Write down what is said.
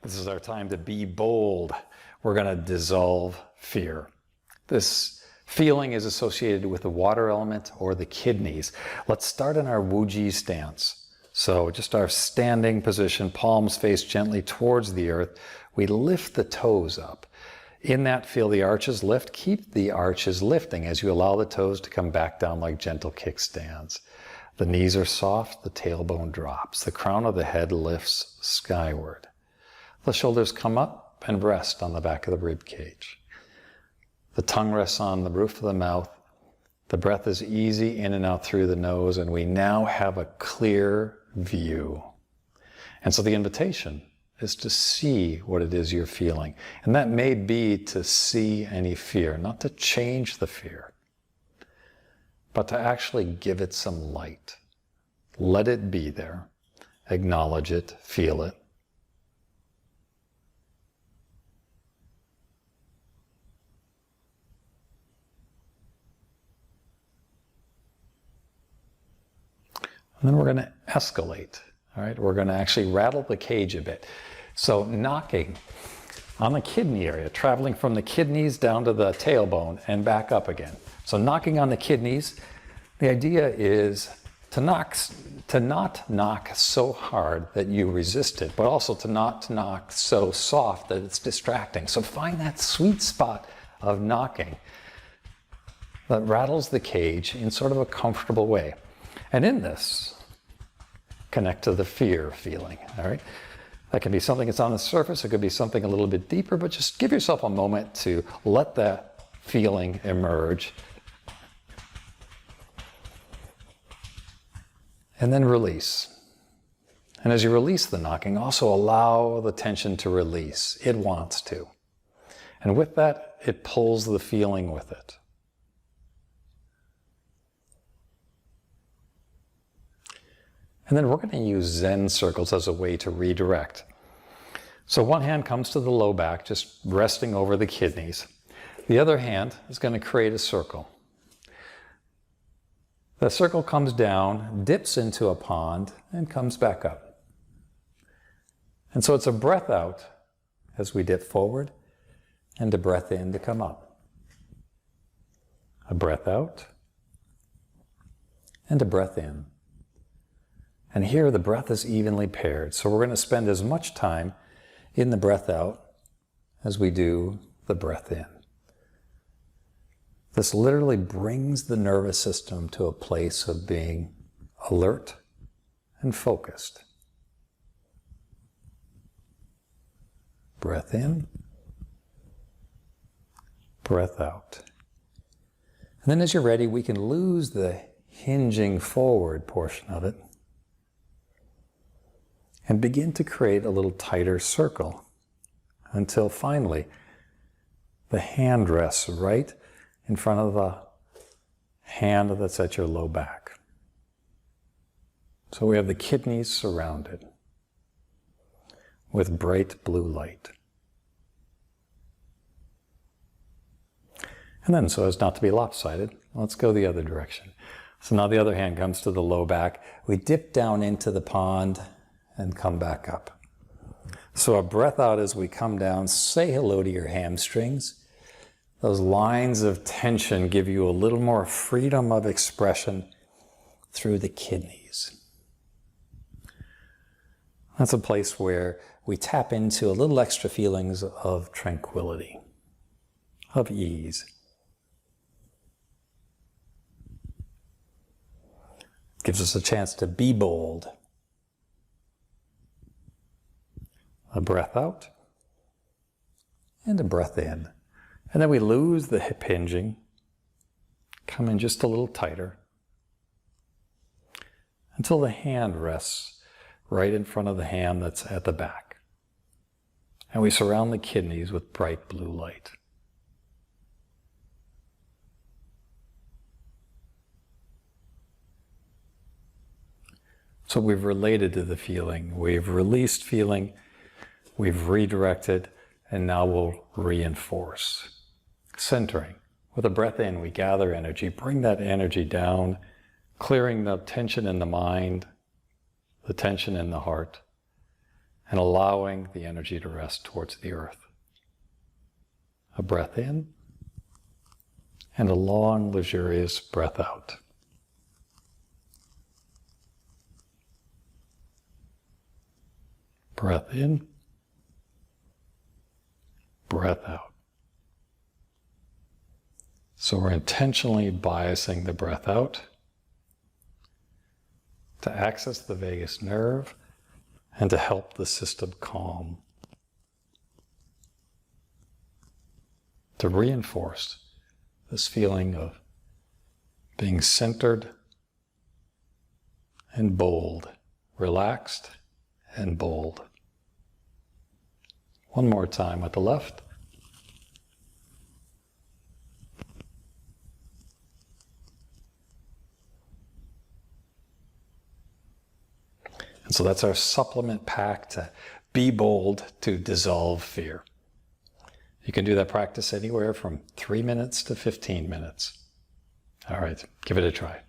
This is our time to be bold. We're going to dissolve fear. This feeling is associated with the water element or the kidneys. Let's start in our Wuji stance. So just our standing position, palms face gently towards the earth. We lift the toes up. In that, feel the arches lift. Keep the arches lifting as you allow the toes to come back down like gentle kickstands. The knees are soft, the tailbone drops. The crown of the head lifts skyward. The shoulders come up and rest on the back of the rib cage. The tongue rests on the roof of the mouth. The breath is easy in and out through the nose, and we now have a clear view. And so the invitation is to see what it is you're feeling. And that may be to see any fear, not to change the fear, but to actually give it some light. Let it be there. Acknowledge it, feel it. And then we're going to escalate. All right, we're going to actually rattle the cage a bit. So knocking on the kidney area, traveling from the kidneys down to the tailbone and back up again. So knocking on the kidneys, the idea is to not knock so hard that you resist it, but also to not knock so soft that it's distracting. So find that sweet spot of knocking that rattles the cage in sort of a comfortable way. And in this, connect to the fear feeling, all right? That can be something that's on the surface, it could be something a little bit deeper, but just give yourself a moment to let that feeling emerge. And then release. And as you release the knocking, also allow the tension to release. It wants to. And with that, it pulls the feeling with it. And then we're going to use Zen circles as a way to redirect. So one hand comes to the low back, just resting over the kidneys. The other hand is going to create a circle. The circle comes down, dips into a pond, and comes back up. And so it's a breath out as we dip forward, and a breath in to come up. A breath out, and a breath in. And here the breath is evenly paired. So we're going to spend as much time in the breath out as we do the breath in. This literally brings the nervous system to a place of being alert and focused. Breath in, breath out. And then as you're ready, we can lose the hinging forward portion of it and begin to create a little tighter circle until finally the hand rests right in front of the hand that's at your low back. So we have the kidneys surrounded with bright blue light. And then, so as not to be lopsided, let's go the other direction. So now the other hand comes to the low back. We dip down into the pond and come back up. So a breath out as we come down, say hello to your hamstrings. Those lines of tension give you a little more freedom of expression through the kidneys. That's a place where we tap into a little extra feelings of tranquility, of ease. Gives us a chance to be bold. A breath out and a breath in. And then we lose the hip hinging, come in just a little tighter until the hand rests right in front of the hand that's at the back. And we surround the kidneys with bright blue light. So we've related to the feeling, we've released feeling, we've redirected, and now we'll reinforce. Centering. With a breath in, we gather energy, bring that energy down, clearing the tension in the mind, the tension in the heart, and allowing the energy to rest towards the earth. A breath in and a long, luxurious breath out. Breath in, breath out. So we're intentionally biasing the breath out to access the vagus nerve and to help the system calm, to reinforce this feeling of being centered and bold, relaxed and bold. One more time with the left. And so that's our supplement pack to be bold, to dissolve fear. You can do that practice anywhere from 3 minutes to 15 minutes. All right, give it a try.